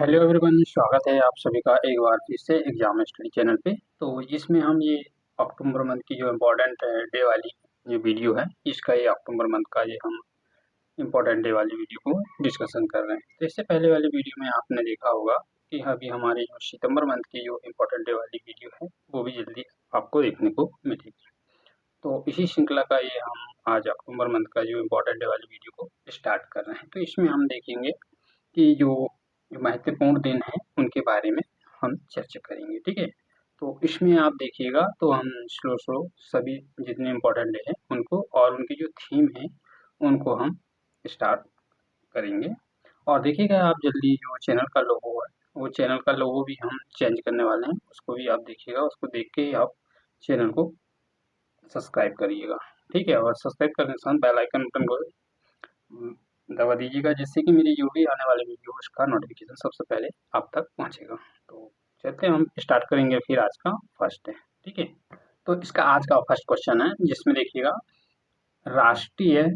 Hello everyone, स्वागत है आप सभी का एक बार फिर से एग्जाम स्टडी चैनल पे। तो इसमें हम ये अक्टूबर मंथ की जो इम्पोर्टेंट डे वाली जो वीडियो है, इसका ये अक्टूबर मंथ का ये हम इम्पोर्टेंट डे वाली वीडियो को डिस्कशन कर रहे हैं। तो इससे पहले वाली वीडियो में आपने देखा होगा कि अभी हमारी जो सितंबर मंथ की जो इम्पोर्टेंट डे वाली वीडियो है वो भी जल्दी आपको देखने को मिलेगी। तो इसी श्रृंखला का ये हम आज अक्टूबर मंथ का जो इम्पोर्टेंट डे वाली वीडियो को स्टार्ट कर रहे हैं। तो इसमें हम देखेंगे कि जो महत्वपूर्ण दिन हैं उनके बारे में हम चर्चा करेंगे, ठीक है। तो इसमें आप देखिएगा तो हम स्लो स्लो सभी जितने इम्पोर्टेंट डे हैं उनको और उनकी जो थीम है उनको हम स्टार्ट करेंगे। और देखिएगा आप जल्दी जो चैनल का लोगो है वो चैनल का लोगो भी हम चेंज करने वाले हैं, उसको भी आप देखिएगा, उसको देख के ही आप चैनल को सब्सक्राइब करिएगा, ठीक है। और सब्सक्राइब करने के साथ बेल आइकन बटन को दबा दीजिएगा, जिससे कि मेरी जो भी आने वाली वीडियो उसका नोटिफिकेशन सबसे पहले आप तक पहुंचेगा। तो चलते हैं, हम स्टार्ट करेंगे फिर आज का फर्स्ट है, ठीक है। तो इसका आज का फर्स्ट क्वेश्चन है जिसमें देखिएगा, राष्ट्रीय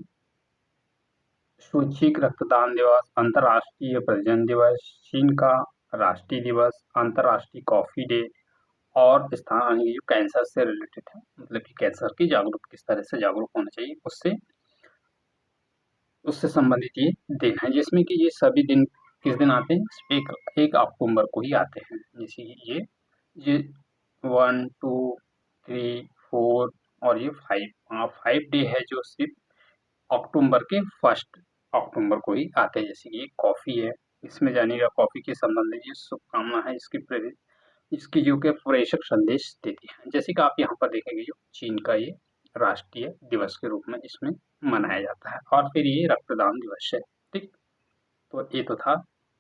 स्वैच्छिक रक्तदान दिवस, अंतर्राष्ट्रीय प्रजनन दिवस, चीन का राष्ट्रीय दिवस, अंतर्राष्ट्रीय कॉफी डे और स्थान जो कैंसर से रिलेटेड है, मतलब कि कैंसर की जागरूक किस तरह से जागरूक होना चाहिए उससे उससे संबंधित ये दिन है, जिसमें कि ये सभी दिन किस दिन आते हैं, एक अक्टूबर को ही आते हैं। जैसे ये 1 2 3 4 और ये 5 डे है जो सिर्फ अक्टूबर के फर्स्ट अक्टूबर को ही आते हैं। जैसे कि ये कॉफ़ी है, इसमें जानिएगा कॉफ़ी के संबंधित ये शुभकामना है, इसकी जो कि प्रेषक संदेश देती है। जैसे कि आप यहाँ पर देखेंगे जो चीन का ये राष्ट्रीय दिवस के रूप में इसमें मनाया जाता है। और फिर ये रक्तदान दिवस है, ठीक। तो ये तो था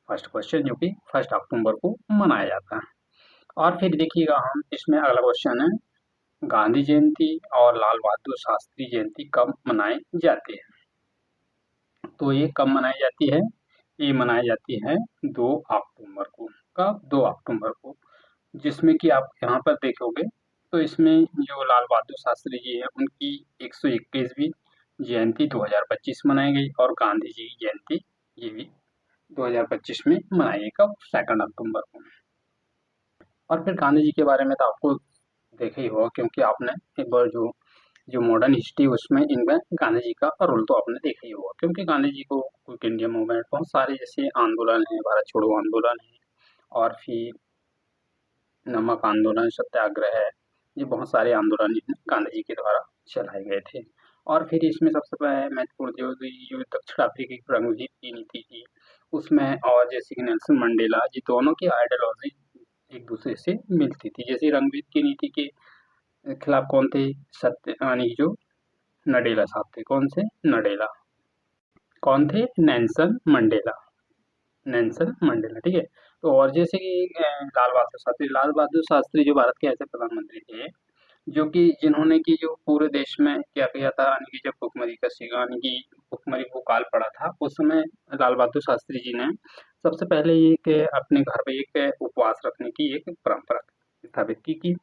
फर्स्ट क्वेश्चन जो कि फर्स्ट अक्टूबर को मनाया जाता है। और फिर देखिएगा हम इसमें अगला क्वेश्चन है, गांधी जयंती और लाल बहादुर शास्त्री जयंती कब मनाए जाते हैं। तो ये कब मनाई जाती है, ये मनाई जाती है 2 अक्टूबर को। कब? 2 अक्टूबर को। जिसमें कि आप यहाँ पर देखोगे तो इसमें जो लाल बहादुर शास्त्री जी हैं उनकी 121वीं जयंती 2025 मनाई गई, और गांधी जी की जयंती ये भी 2025 में मनाई गई। कब? 2 अक्टूबर को। और फिर गांधी जी के बारे में तो आपको देखा ही होगा, क्योंकि आपने एक बार जो जो मॉडर्न हिस्ट्री उसमें इनमें गांधी जी का रोल तो आपने देखा ही होगा, क्योंकि गांधी जी को क्विट इंडिया मूवमेंट, बहुत सारे जैसे आंदोलन है, भारत छोड़ो आंदोलन है, और फिर नमक आंदोलन, सत्याग्रह है, ये बहुत सारे आंदोलन गांधी जी के द्वारा चलाए गए थे। और फिर इसमें सबसे महत्वपूर्ण जो दक्षिण अफ्रीका की रंगभेद की नीति थी उसमें, और जैसे कि नेल्सन मंडेला, ये दोनों की आइडियोलॉजी एक दूसरे से मिलती थी। जैसे रंगभेद की नीति के खिलाफ कौन थे? सत्य यानी जो नडेला साहब थे। कौन से? नडेला। कौन थे? नेल्सन मंडेला, ठीक है। तो और जैसे कि लाल बहादुर शास्त्री जो भारत के ऐसे प्रधानमंत्री थे जो कि जिन्होंने की जो पूरे देश में क्या किया था, यानी कि जब भुखमरी का शिकार, यानी कि भुखमरी को काल पड़ा था, उस समय लाल बहादुर शास्त्री जी ने सबसे पहले एक अपने घर पे एक उपवास रखने की एक परंपरा स्थापित की कि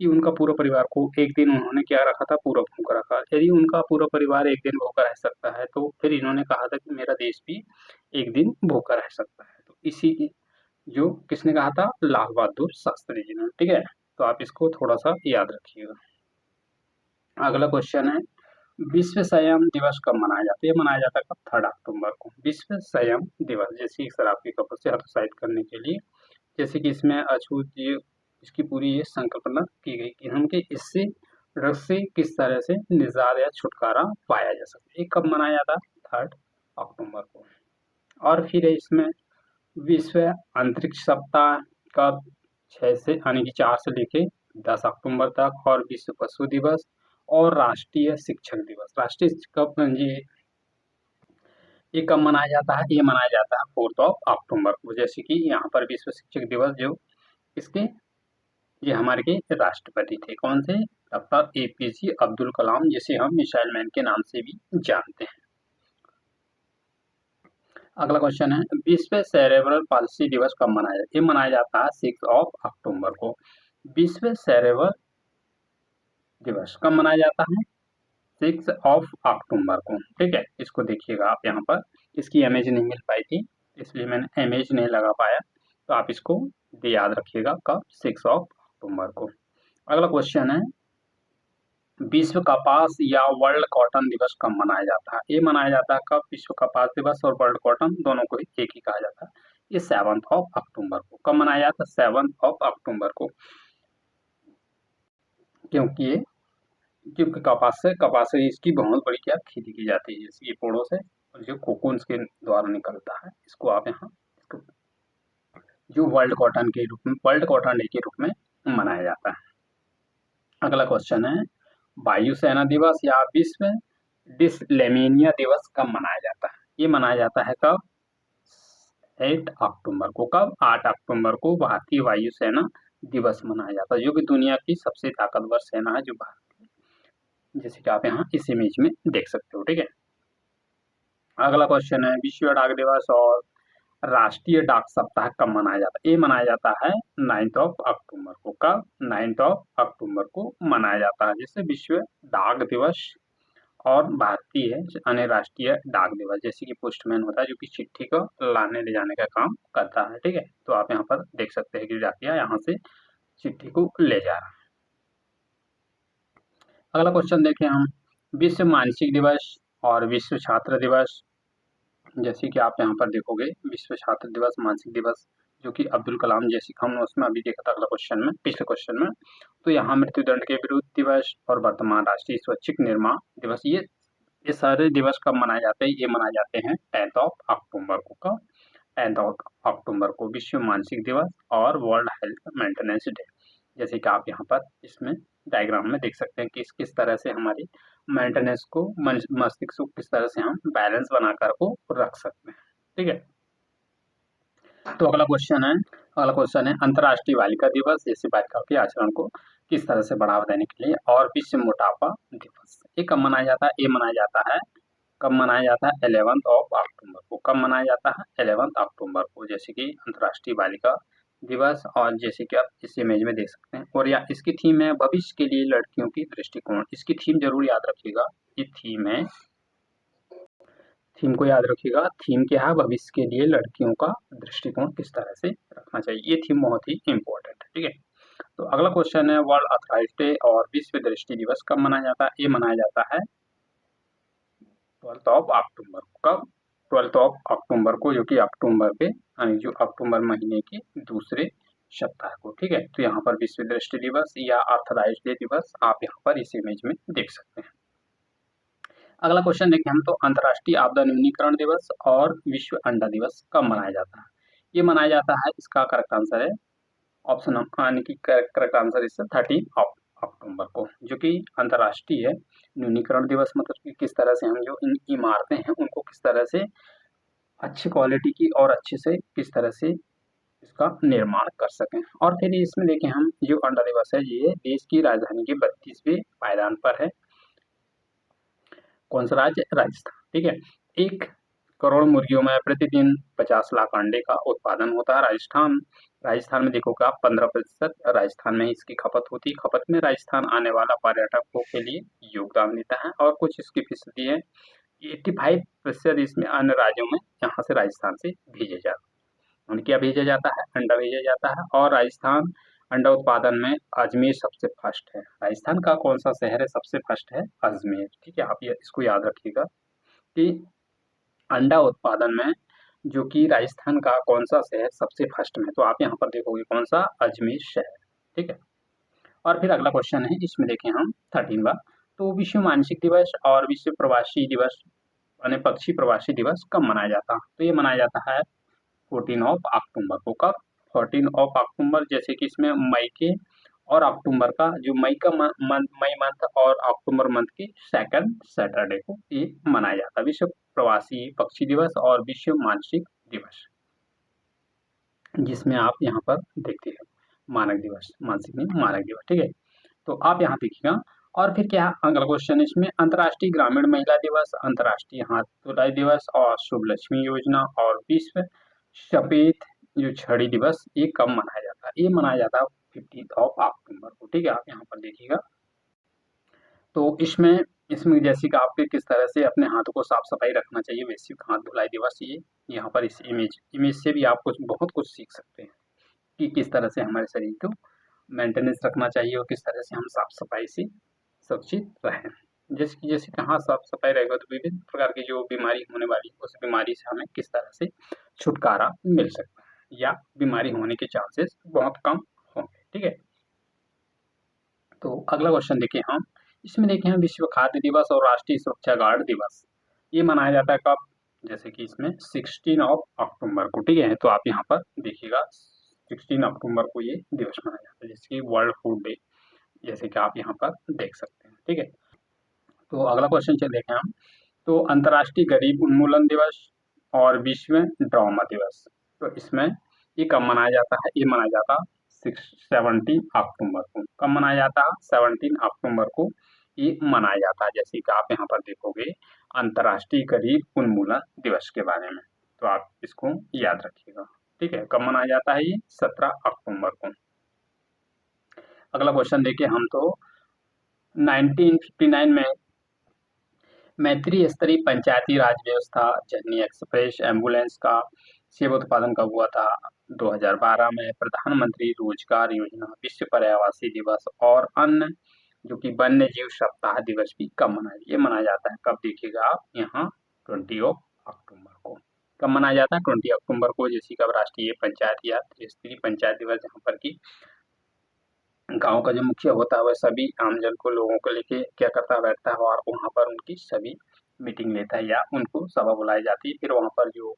उनका पूरा परिवार को एक दिन उन्होंने क्या रखा था, पूरा भूखा रखा। यदि उनका पूरा परिवार एक दिन भूखा रह सकता है तो फिर इन्होंने कहा था कि मेरा देश भी एक दिन भूखा रह सकता है। तो इसी जो किसने कहा था? लाल बहादुर शास्त्री जी ने, ठीक है। तो आप इसको थोड़ा सा याद रखिएगा। अगला क्वेश्चन है, विश्व संयम दिवस कब मनाया जाता है? ये मनाया जाता है कब? 3 अक्टूबर को। विश्व संयम दिवस, जैसे शराब की खपत से हतोत्साहित करने के लिए, जैसे कि इसमें अछूत ये इसकी पूरी ये संकल्पना की गई कि हम के इससे ड्रग्स से किस तरह से निजात या छुटकारा पाया जा सकता है। ये कब मनाया जाता है? 3 अक्टूबर को। और फिर है इसमें विश्व अंतरिक्ष सप्ताह कब? 6 से यानी कि 4 से लेके 10 अक्टूबर तक। और विश्व पशु दिवस और राष्ट्रीय शिक्षक दिवस। राष्ट्रीय कब ये कब मनाया जाता है? ये मनाया जाता है 4 अक्टूबर को। जैसे कि यहाँ पर विश्व शिक्षक दिवस जो इसके ये हमारे के राष्ट्रपति थे। कौन से? डॉक्टर एपीजे अब्दुल कलाम, जिसे हम मिसाइल मैन के नाम से भी जानते हैं। अगला क्वेश्चन है, विश्व सेरेब्रल पाल्सी दिवस कब मनाया जाता है? ये मनाया जाता है 6 अक्टूबर को। विश्व सेरेब्रल दिवस कब मनाया जाता है? 6 अक्टूबर को, ठीक है। इसको देखिएगा आप यहाँ पर, इसकी इमेज नहीं मिल पाई थी इसलिए मैंने इमेज नहीं लगा पाया। तो आप इसको याद रखिएगा कब, 6 अक्टूबर को। अगला क्वेश्चन है, विश्व कपास या वर्ल्ड कॉटन दिवस कब मनाया जाता है? ये मनाया जाता है कब? विश्व कपास दिवस और वर्ल्ड कॉटन दोनों को एक ही कहा जाता है। ये 7 अक्टूबर को। कब मनाया जाता है? 7 अक्टूबर को। क्योंकि ये क्योंकि कपास से इसकी बहुत बड़ी क्या खेती की जाती है, जैसे ये पेड़ों से, और जो कोकून्स के द्वारा निकलता है, इसको आप यहाँ इसको जो वर्ल्ड कॉटन डे के रूप में मनाया जाता है। अगला क्वेश्चन है, वायुसेना दिवस या विश्व डिसलेमेनिया दिवस कब मनाया जाता है? ये मनाया जाता है कब? 8 अक्टूबर को। कब? 8 अक्टूबर को भारतीय वायुसेना दिवस मनाया जाता है, जो कि दुनिया की सबसे ताकतवर सेना है, जो भारत, जैसे कि आप यहाँ इस इमेज में देख सकते हो। ठीक है। अगला क्वेश्चन है, विश्व डाक दिवस और राष्ट्रीय डाक सप्ताह कब मनाया जाता है? ये मनाया जाता है 9 अक्टूबर को। कब? 9 अक्टूबर को मनाया जाता है, जिससे विश्व डाक दिवस और भारतीय यानी राष्ट्रीय डाक दिवस, जैसे कि पोस्टमैन होता है जो कि चिट्ठी को लाने ले जाने का काम करता है। ठीक है। तो आप यहाँ पर देख सकते हैं कि डाकिया यहाँ से चिट्ठी को ले जा रहा है। अगला क्वेश्चन देखें हम, विश्व मानसिक दिवस और विश्व छात्र दिवस, जैसे कि आप यहाँ पर देखोगे विश्व छात्र दिवस, मानसिक दिवस, जो कि अब्दुल कलाम, जैसे कि हमने उसमें अभी देखा था अगला क्वेश्चन में, पिछले क्वेश्चन में। तो यहाँ मृत्युदंड के विरुद्ध दिवस और वर्तमान राष्ट्रीय स्वैच्छिक निर्माण दिवस, ये सारे दिवस कब मनाए जाते हैं? ये मनाए जाते हैं 10 अक्टूबर को। कब? 10 अक्टूबर को विश्व मानसिक दिवस और वर्ल्ड हेल्थ मेंटेनेंस डे, जैसे कि आप यहाँ पर इसमें डायग्राम में देख सकते हैं कि किस तरह से हमारी मेंटेनेंस को, मस्तिष्क को किस तरह से हम बैलेंस बनाकर को रख सकते हैं। ठीक है। तो अगला क्वेश्चन है अंतर्राष्ट्रीय बालिका दिवस, जैसे बालिकाओं के आचरण को किस तरह से बढ़ावा देने के लिए, और विश्व मोटापा दिवस, ये कब मनाया जाता है? ये मनाया जाता है कब? मनाया जाता है 11 अक्टूबर को। कब मनाया जाता है? 11 अक्टूबर को, जैसे कि अंतर्राष्ट्रीय बालिका दिवस, और जैसे कि आप इस इमेज में देख सकते हैं। और या इसकी थीम है भविष्य के लिए लड़कियों की दृष्टिकोण। इसकी थीम जरूर याद रखिएगा। ये थीम है, थीम को याद रखिएगा। थीम क्या है? भविष्य के लिए लड़कियों का दृष्टिकोण किस तरह से रखना चाहिए। ये थीम बहुत ही इंपॉर्टेंट है। ठीक है। तो अगला क्वेश्चन है, वर्ल्ड अर्थराइट्स डे और विश्व दृष्टि दिवस कब मनाया जाता है? ये मनाया जाता है 12 अक्टूबर को। कब? 12 अक्टूबर को, जो कि अक्टूबर के यानी जो अक्टूबर महीने के दूसरे सप्ताह को। ठीक है। तो यहाँ पर विश्व दृष्टि दिवस या अर्थराइट्स डे दिवस आप यहाँ पर इस इमेज में देख सकते हैं। अगला क्वेश्चन देखें हम, तो अंतर्राष्ट्रीय आपदा न्यूनीकरण दिवस और विश्व अंडा दिवस कब मनाया जाता है? ये मनाया जाता है, इसका करेक्ट आंसर है ऑप्शन, यानी कि करेक्ट आंसर इससे 13 अक्टूबर को, जो कि अंतर्राष्ट्रीय न्यूनीकरण दिवस, मतलब कि किस तरह से हम जो इन इमारतें हैं उनको किस तरह से अच्छी क्वालिटी की और अच्छे से किस तरह से इसका निर्माण कर सकें। और फिर इसमें देखें हम, जो अंडा दिवस है ये देश की राजधानी के 32वें पायदान पर है। कौन सा राज्य? राजस्थान। ठीक है। 1 करोड़ मुर्गियों में प्रतिदिन 50 लाख अंडे का उत्पादन होता है। राजस्थान में देखोगे आप 15% राजस्थान में इसकी खपत होती है। खपत में राजस्थान आने वाला पर्यटकों के लिए योगदान देता है, और कुछ इसकी फीसदी है 85% इसमें अन्य राज्यों में, यहाँ से राजस्थान से भेजे जाते हैं। क्या भेजा जाता है? अंडा भेजा जाता है। और राजस्थान अंडा उत्पादन में अजमेर सबसे फर्स्ट है। राजस्थान का कौन सा शहर है सबसे फर्स्ट है? अजमेर। ठीक है। आप इसको याद रखिएगा कि अंडा उत्पादन में जो कि राजस्थान का कौन सा शहर सबसे फर्स्ट में, तो आप यहाँ पर देखोगे कौन सा? अजमेर शहर। ठीक है। और फिर अगला क्वेश्चन है, इसमें देखें हम 13वां, तो विश्व मानसिक दिवस और विश्व प्रवासी दिवस यानी पक्षी प्रवासी दिवस कब मनाया जाता है? तो ये मनाया जाता है 14 अक्टूबर को। कब? 14 अक्टूबर, जैसे कि इसमें मई के और अक्टूबर का, जो मई मंथ और अक्टूबर मंथ की सेकंड सैटरडे को ये मनाया जाता है, विश्व प्रवासी पक्षी दिवस और विश्व मानसिक दिवस, जिसमें आप यहाँ पर देखते हैं मानक दिवस, मानसिक नहीं, मानक दिवस। ठीक है। तो आप यहाँ देखिएगा। और फिर क्या अगला क्वेश्चन है इसमें, अंतर्राष्ट्रीय ग्रामीण महिला दिवस, अंतर्राष्ट्रीय हाथ धुलाई दिवस और शुभ लक्ष्मी योजना और विश्व सफेद जो छड़ी दिवस, ये कब मनाया जाता है? ये मनाया जाता है 15 अक्टूबर को। ठीक है। आप यहाँ पर देखिएगा। तो इसमें जैसे कि आपके किस तरह से अपने हाथों को साफ सफाई रखना चाहिए, वैश्विक हाथ धुलाई दिवस, ये यहाँ पर इस इमेज से भी आप कुछ बहुत कुछ सीख सकते हैं। कि किस तरह से हमारे शरीर को मेंटेनेंस रखना चाहिए और किस तरह से हम साफ सफाई से सुरक्षित रहें। जैसे कि जैसे कहाँ साफ सफाई रहेगा तो विभिन्न प्रकार की जो बीमारी होने वाली है उस बीमारी से हमें किस तरह से छुटकारा मिल सकता है या बीमारी होने के चांसेस बहुत कम होंगे। ठीक है, तो अगला क्वेश्चन देखिए हम, इसमें देखें हम विश्व खाद्य दिवस और राष्ट्रीय सुरक्षा गार्ड दिवस ये मनाया जाता है कब, जैसे कि इसमें 16 अक्टूबर को। ठीक है, तो आप यहाँ पर देखिएगा 16 अक्टूबर को ये दिवस मनाया जाता है, जैसे कि वर्ल्ड फूड डे, जैसे कि आप यहाँ पर देख सकते हैं। ठीक है, तो अगला क्वेश्चन चल देखें हम, तो अंतर्राष्ट्रीय गरीब उन्मूलन दिवस और विश्व ड्रामा दिवस, तो इसमें ये कब मनाया जाता है, ये मनाया जाता है 17 अक्टूबर को। कब मनाया जाता है, 17 अक्टूबर को ये मनाया जाता है। जैसे कि आप यहाँ पर देखोगे अंतर्राष्ट्रीय गरीब उन्मूलन दिवस के बारे में, तो आप इसको याद रखिएगा। ठीक है, कब मनाया जाता है, ये 17 अक्टूबर को। अगला क्वेश्चन देखिए हम, तो 1959 में मैत्री स्तरीय पंचायती राज व्यवस्था जननी एक्सप्रेस एम्बुलेंस का सेवा उत्पादन कब हुआ था, 2012 में। प्रधानमंत्री रोजगार योजना, विश्व पर्यावरण दिवस और अन्य जो कि वन्य जीव सप्ताह दिवस भी कब मनाया, ये मनाया जाता है कब, देखिएगा आप यहाँ 20 अक्टूबर को। कब मनाया जाता है, 20 अक्टूबर को। जैसे कब राष्ट्रीय पंचायत या त्रिस्तरीय पंचायत दिवस, जहाँ पर की गांव का जो मुखिया होता है वह सभी आमजन को, लोगों को लेके क्या करता है, बैठता है और वहां पर उनकी सभी मीटिंग लेता है या उनको सभा बुलाई जाती है, फिर वहां पर जो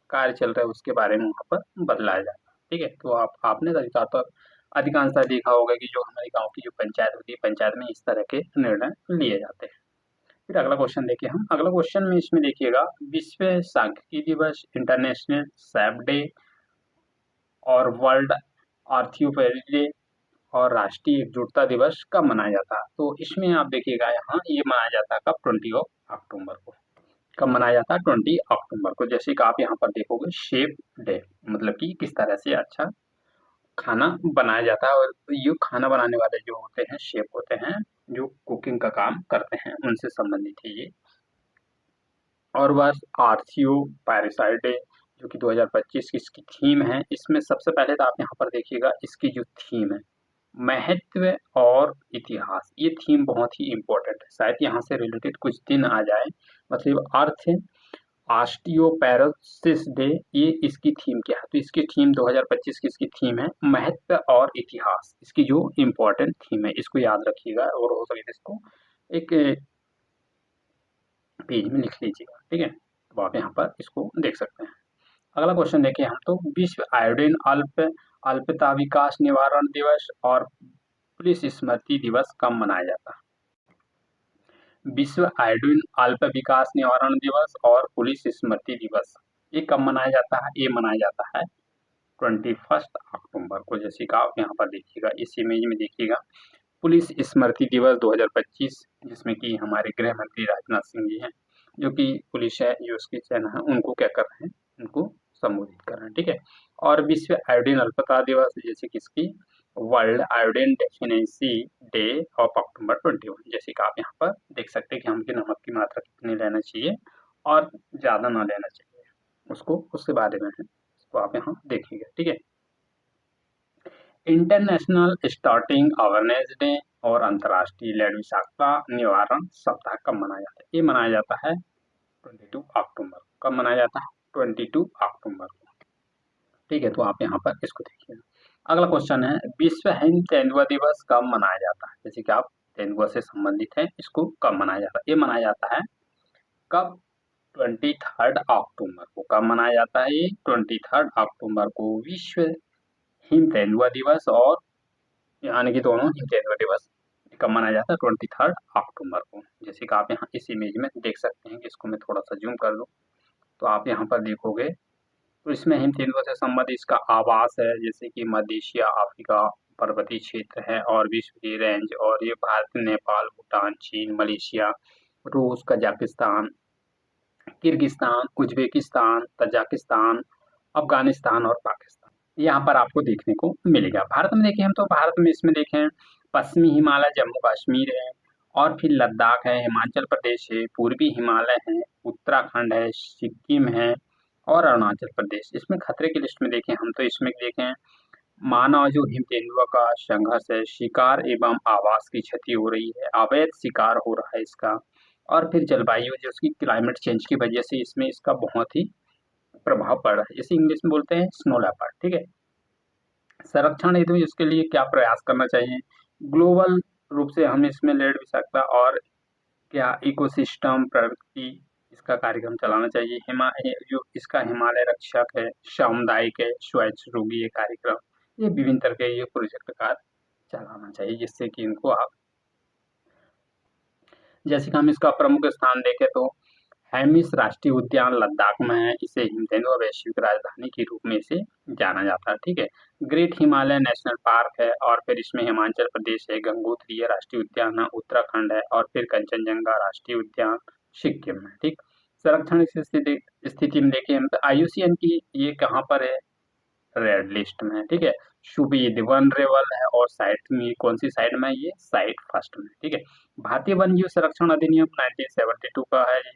कार्य चल रहा है उसके बारे में वहां पर बतलाया जाता है। ठीक है, तो आपने अधिकतर अधिकांशतः देखा होगा कि जो हमारे गांव की जो पंचायत होती है, पंचायत में इस तरह के निर्णय लिए जाते हैं। फिर अगला क्वेश्चन देखिए हम, अगला क्वेश्चन में इसमें देखिएगा विश्व सांख्यिकी दिवस, इंटरनेशनल सैप डे और वर्ल्ड आर्थ्योपेडी डे और राष्ट्रीय एकजुटता दिवस कब मनाया जाता है, तो इसमें आप देखिएगा यहाँ ये मनाया जाता है कब, 20 अक्टूबर को। कब मनाया जाता है, 20 अक्टूबर को। जैसे कि आप यहाँ पर देखोगे शेफ डे, मतलब कि किस तरह से अच्छा खाना बनाया जाता है, और ये खाना बनाने वाले जो होते हैं शेफ होते हैं, जो कुकिंग का काम करते हैं, उनसे संबंधित है ये। और बस आर्थियो पैरासाइट डे जो कि 2025 की इसकी थीम है। इसमें सबसे पहले तो आप यहाँ पर देखिएगा इसकी जो थीम है, महत्व और इतिहास, ये थीम बहुत ही इम्पोर्टेंट है, शायद यहाँ से रिलेटेड कुछ दिन आ जाए। मतलब अर्थ ऑस्टियोपेरोसिस डे, ये इसकी थीम क्या है, तो इसकी थीम 2025 की इसकी थीम है महत्व और इतिहास, इसकी जो इम्पोर्टेंट थीम है, इसको याद रखिएगा और हो सके तो इसको एक पेज में लिख लीजिएगा। ठीक है, तो आप यहाँ पर इसको देख सकते हैं। अगला क्वेश्चन देखिए हम, तो विश्व आयोडीन अल्पता विकास निवारण दिवस और पुलिस स्मृति दिवस कब मनाया जाता है, विश्व आयोडीन अल्प विकास निवारण दिवस और पुलिस स्मृति दिवस ये कब मनाया जाता है, ये मनाया जाता है 21 अक्टूबर को। जैसे कि आप यहाँ पर देखिएगा इस इमेज में देखिएगा पुलिस स्मृति दिवस 2025, जिसमें कि हमारे गृह मंत्री राजनाथ सिंह जी हैं, जो कि पुलिस है जो उसके सेना है उनको क्या कर रहे हैं, उनको संबोधित कर रहे हैं। ठीक है, और विश्व आयोडीन अल्पता दिवस जैसे किसकी, world iodine deficiency day of October 21, जैसे कि आप यहाँ पर देख सकते हैं कि हमके नमक की मात्रा कितनी लेना चाहिए और ज़्यादा ना लेना चाहिए, उसको उसके बारे में है, तो आप यहाँ देखिएगा। ठीक है, इंटरनेशनल स्टार्टिंग अवेयरनेस डे और अंतर्राष्ट्रीय लेड विषाक्तता निवारण सप्ताह कब मनाया जाता है, ये मनाया जाता है 22 अक्टूबर। कब मनाया जाता है, 22 अक्टूबर को। ठीक है, तो आप यहाँ पर इसको देखिए। अगला क्वेश्चन है विश्व हिंद तेंदुआ दिवस कब मनाया जाता है, जैसे कि आप तेंदुआ से संबंधित है, इसको कब मनाया जाता है, ये मनाया जाता है कब, 23 अक्टूबर को। कब मनाया जाता है ये, 23 अक्टूबर को विश्व हिम तेंदुआ दिवस, और यानी कि दोनों हिम तेंदुआ दिवस कब मनाया जाता है, 23 अक्टूबर को। जैसे कि आप यहाँ इस इमेज में देख सकते हैं कि इसको मैं थोड़ा सा जूम कर लूँ, तो आप यहाँ पर देखोगे तो इसमें हिम तेंदुआ से संबंधित इसका आवास है, जैसे कि मध्य एशिया, अफ्रीका, पर्वतीय क्षेत्र है और विश्व की रेंज, और ये भारत, नेपाल, भूटान, चीन, मलेशिया, रूस, Kazakhstan, Kyrgyzstan, Uzbekistan, Tajikistan, Afghanistan और पाकिस्तान यहाँ पर आपको देखने को मिलेगा। भारत में देखें हम, तो भारत में इसमें देखें पश्चिमी हिमालय, जम्मू कश्मीर है, और फिर लद्दाख है, हिमाचल प्रदेश है, पूर्वी हिमालय है, उत्तराखंड है, सिक्किम है और अरुणाचल प्रदेश। इसमें खतरे की लिस्ट में देखें हम, तो इसमें देखें मानव जो हिम तेंदुआ का संघर्ष है, शिकार एवं आवास की क्षति हो रही है, अवैध शिकार हो रहा है इसका, और फिर जलवायु जो उसकी क्लाइमेट चेंज की वजह से इसमें इसका बहुत ही प्रभाव पड़ रहा है। इसे इंग्लिश में बोलते हैं स्नो लेपर्ड, ठीक है। संरक्षण हेतु इसके लिए क्या प्रयास करना चाहिए? ग्लोबल रूप से हम इसमें लेड विषाक्तता और क्या इकोसिस्टम प्रवृत्ति इसका कार्यक्रम चलाना चाहिए। जो इसका हिमालय रक्षक है, सामुदायिक है, स्वच्छरोगी कार्यक्रम, ये विभिन्न तरह के ये प्रोजेक्ट का चलाना चाहिए, जिससे कि इनको आप, जैसे कि हम इसका प्रमुख स्थान देखें तो हेमिस राष्ट्रीय उद्यान लद्दाख में है। इसे हिमतेंदुआ वैश्विक राजधानी के रूप में इसे जाना जाता है, ठीक है। ग्रेट हिमालय नेशनल पार्क है, और फिर इसमें हिमाचल प्रदेश है, गंगोत्री राष्ट्रीय उद्यान है, उत्तराखंड है, और फिर कंचनजंगा राष्ट्रीय उद्यान सिक्किम में, ठीक। संरक्षण की स्थिति में देखिए हम तो IUCN की ये कहाँ पर है, रेड लिस्ट में, ठीक है। सुबीद वनरेबल है, और साइट में कौन सी साइट में है, ये साइट फर्स्ट में, ठीक है। भारतीय वन्यजीव संरक्षण अधिनियम 1972 का है ये,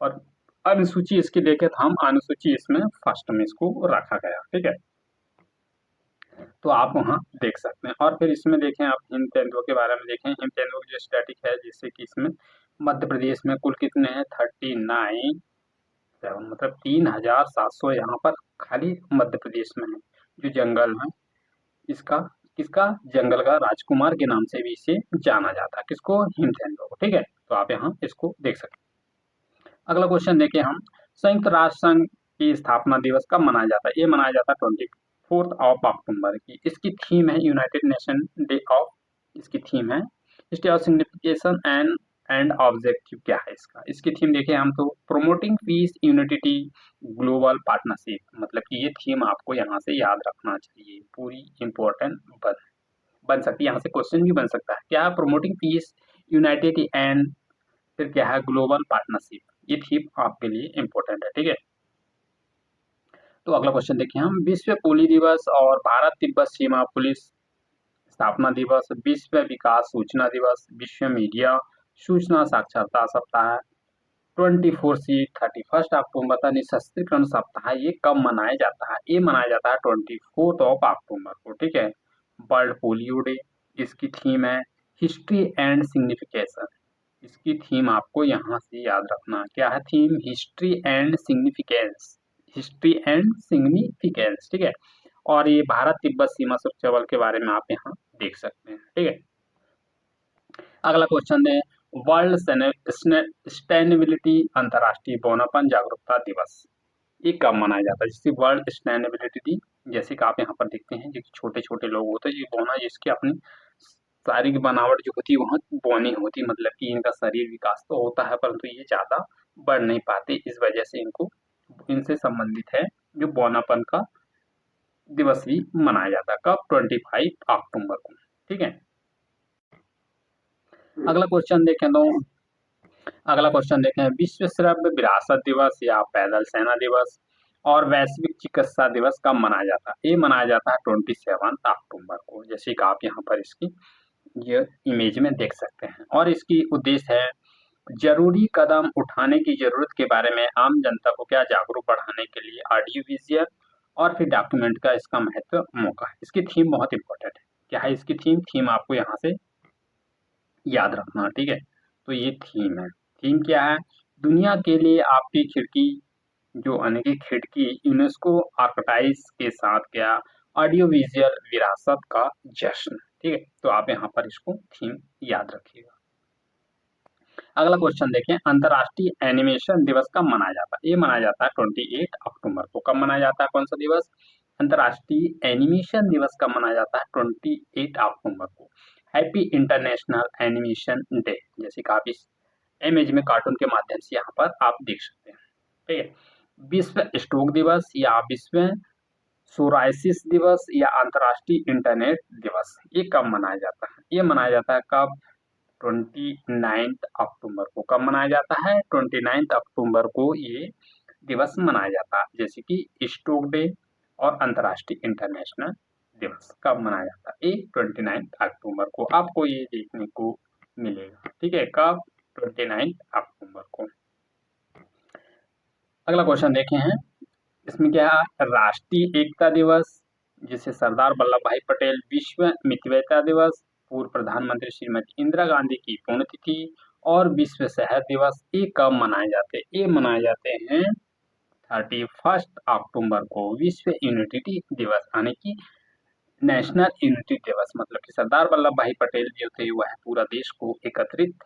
और अनुसूची इसकी देखें तो हम अनुसूची इसमें फर्स्ट में इसको रखा गया, ठीक है। तो आप वहाँ देख सकते हैं, और फिर इसमें देखें आप हिम तेंदुओं के बारे में देखें। हिम तेंदुओं की जो स्टैटिक है, जिससे कि इसमें मध्य प्रदेश में कुल कितने हैं, 39, मतलब 3700 यहाँ पर खाली मध्य प्रदेश में है जो जंगल में। इसका किसका जंगल का राजकुमार के नाम से भी इसे जाना जाता है, किसको, हिम तेंदुआ को, ठीक है। तो आप यहाँ इसको देख सकते हैं। अगला क्वेश्चन देखिए हम, संयुक्त राष्ट्र संघ की स्थापना दिवस कब मनाया जाता है? ये मनाया जाता है 24 अक्टूबर की। इसकी थीम है यूनाइटेड नेशन डे ऑफ, इसकी थीम है history of signification and objective क्या है इसका, इसकी थीम देखिए हम तो promoting piece unity global partnership, मतलब कि ये थीम आपको यहाँ से याद रखना चाहिए, पूरी इंपॉर्टेंट बन सकती है, यहाँ से क्वेश्चन भी बन सकता है। क्या है प्रोमोटिंग पीस यूनाइटेड एंड, फिर क्या है ग्लोबल पार्टनरशिप, ये थीम आपके लिए इंपॉर्टेंट है, ठीक है। तो अगला क्वेश्चन देखिए हम, विश्व पुलिस दिवस और भारत तिब्बत सीमा पुलिस स्थापना दिवस, विश्व विकास सूचना दिवस, विश्व मीडिया सूचना साक्षरता सप्ताह, 31 था निशस्त्रीकरण सप्ताह, ये कब मनाया जाता है? ये मनाया जाता है 24 अक्टूबर को, ठीक है। वर्ल्ड पोलियो डे, इसकी थीम है हिस्ट्री एंड सिग्निफिकेशन, इसकी थीम आपको यहाँ से याद रखना, क्या है theme, history and significance, history and significance, ठीक है। और ये भारत तिब्बत सीमा सुरक्षा बल के बारे में आप यहाँ देख सकते हैं, ठीक है। अगला क्वेश्चन है, वर्ल्ड सस्टेनेबिलिटी अंतर्राष्ट्रीय वनोपन जागरूकता दिवस, ये कब मनाया जाता है? जैसे वर्ल्ड सस्टेनेबिलिटी, जैसे कि आप यहाँ पर देखते हैं जो छोटे छोटे लोग होते हैं, ये बोना जिसकी अपनी शारीरिक बनावट जो होती है वहाँ बौनी होती है, मतलब कि इनका शरीर विकास तो होता है परंतु ये ज्यादा बढ़ नहीं पाते, इस वजह से इनको, इनसे संबंधित है जो बौनापन का दिवस भी मनाया जाता है, कब, 25 अक्टूबर को, ठीक है। अगला क्वेश्चन देखें तो, अगला क्वेश्चन देखें, विश्व श्रव्य विरासत दिवस या पैदल सेना दिवस और वैश्विक चिकित्सा दिवस कब मनाया जाता है? ये मनाया जाता है 27 अक्टूबर को, जैसे कि आप यहाँ पर इसकी ये इमेज में देख सकते हैं, और इसकी उद्देश्य है जरूरी कदम उठाने की जरूरत के बारे में आम जनता को क्या जागरूक बढ़ाने के लिए ऑडियो विजुअल और फिर डॉक्यूमेंट का इसका महत्व मौका है। इसकी थीम बहुत इंपॉर्टेंट है, क्या है इसकी थीम, थीम आपको यहाँ से याद रखना, ठीक है। तो ये थीम है, थीम क्या है, दुनिया के लिए आपकी खिड़की, जो अनोखी खिड़की, यूनेस्को आर्कटाइज के साथ क्या, ऑडियो विजुअल विरासत का जश्न, ठीक है। तो आप यहाँ पर इसको थीम याद रखिएगा। अगला क्वेश्चन देखें, अंतर्राष्ट्रीय एनिमेशन दिवस कब मनाया जाता है? ये मनाया जाता है 28 अक्टूबर को। कब मनाया जाता है, कौन सा दिवस, अंतर्राष्ट्रीय एनिमेशन दिवस कब मनाया जाता है, 28 अक्टूबर को। हैप्पी इंटरनेशनल एनिमेशन डे, जैसे कि आप इस इमेज में कार्टून के माध्यम से यहाँ पर आप देख सकते हैं, ठीक है। विश्व स्ट्रोक दिवस या विश्व सोराइसिस दिवस या अंतर्राष्ट्रीय इंटरनेट दिवस, ये कब मनाया जाता है? ये मनाया जाता है कब, 29 अक्टूबर को। कब मनाया जाता है, 29 अक्टूबर को ये दिवस मनाया जाता है, जैसे कि स्ट्रोक डे और अंतर्राष्ट्रीय इंटरनेशनल दिवस कब मनाया जाता है, ये 29 अक्टूबर को आपको ये देखने को मिलेगा, ठीक है, कब, 29 अक्टूबर को। अगला क्वेश्चन देखे हैं, इसमें क्या है, राष्ट्रीय एकता दिवस जिसे सरदार वल्लभ भाई पटेल विश्व मितव्ययिता दिवस, पूर्व प्रधानमंत्री श्रीमती इंदिरा गांधी की पुण्यतिथि और विश्व शहर दिवस ये कब मनाए जाते हैं? ये मनाए जाते हैं 31 अक्टूबर को, विश्व यूनिटी दिवस यानी कि नेशनल यूनिटी दिवस। मतलब कि सरदार वल्लभ भाई पटेल जो थे वह पूरा देश को एकत्रित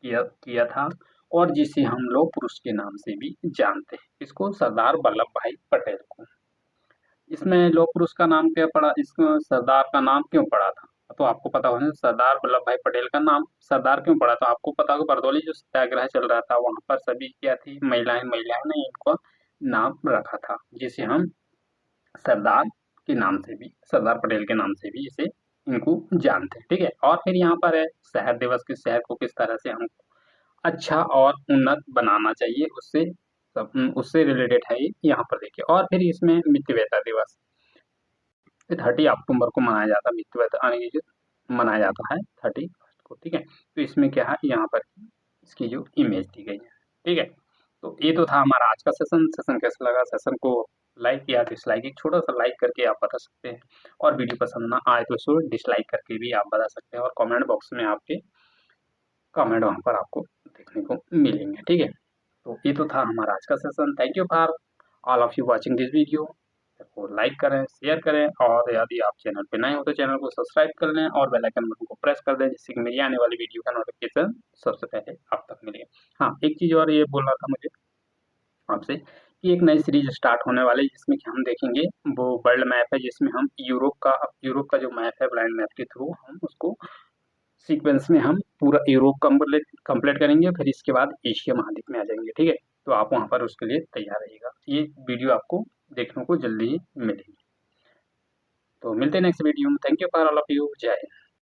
किया था और जिसे हम लौह पुरुष के नाम से भी जानते हैं, इसको सरदार वल्लभ भाई पटेल को। इसमें लौह पुरुष का नाम क्या पड़ा, इसमें सरदार का नाम क्यों पड़ा था? तो आपको पता होना, सरदार वल्लभ भाई पटेल का नाम सरदार क्यों पड़ा? तो आपको पता होगा बरदौली जो सत्याग्रह चल रहा था वहां पर सभी क्या थी, महिलाएं महिलाएं ने इनको नाम रखा था, जिसे हम सरदार के नाम से भी, सरदार पटेल के नाम से भी इसे इनको जानते हैं। ठीक है, और फिर यहाँ पर है शहर दिवस के, शहर को किस तरह से हम अच्छा और उन्नत बनाना चाहिए, उससे उससे रिलेटेड है ये, यहाँ पर देखिए। और फिर इसमें मितव्ययिता दिवस 30 अक्टूबर को मनाया जाता है, मितव्ययिता यानी कि मनाया जाता है 31 को। ठीक है, तो इसमें क्या है, यहाँ पर इसकी जो इमेज दी गई है। ठीक है, तो ये तो था हमारा आज का सेशन। सेशन कैसा लगा, सेशन को लाइक या डिसलाइक, एक छोटा सा लाइक करके आप बता सकते हैं, और वीडियो पसंद ना आए तो इसको डिसलाइक करके भी आप बता सकते हैं, और कमेंट बॉक्स में आपके कमेंट वहाँ पर आपको देखने को मिलेंगे। ठीक है, तो ये तो था हमारा आज का session. Thank you for all of you watching this video. को लाइक करें, शेयर करें, और यदि आप चैनल पे नए हो तो चैनल को सब्सक्राइब कर लें और बेल आइकन बटन को प्रेस कर दें, जिससे कि मेरी आने वाली वीडियो का नोटिफिकेशन सबसे पहले आप तक मिले। हाँ, एक चीज़ और ये बोलना था मुझे आपसे कि एक नई सीरीज स्टार्ट होने वाली है, जिसमें कि हम देखेंगे वो वर्ल्ड मैप है, जिसमें हम यूरोप का जो मैप है ब्लाइंड मैप के थ्रू हम उसको सीक्वेंस में हम पूरा यूरोप कंप्लीट करेंगे, फिर इसके बाद एशिया महाद्वीप में आ जाएंगे। ठीक है, तो आप वहाँ पर उसके लिए तैयार रहिएगा, ये वीडियो आपको देखने को जल्दी ही मिलेगी। तो मिलते हैं नेक्स्ट वीडियो में। Thank you for all of you. जय हिंद।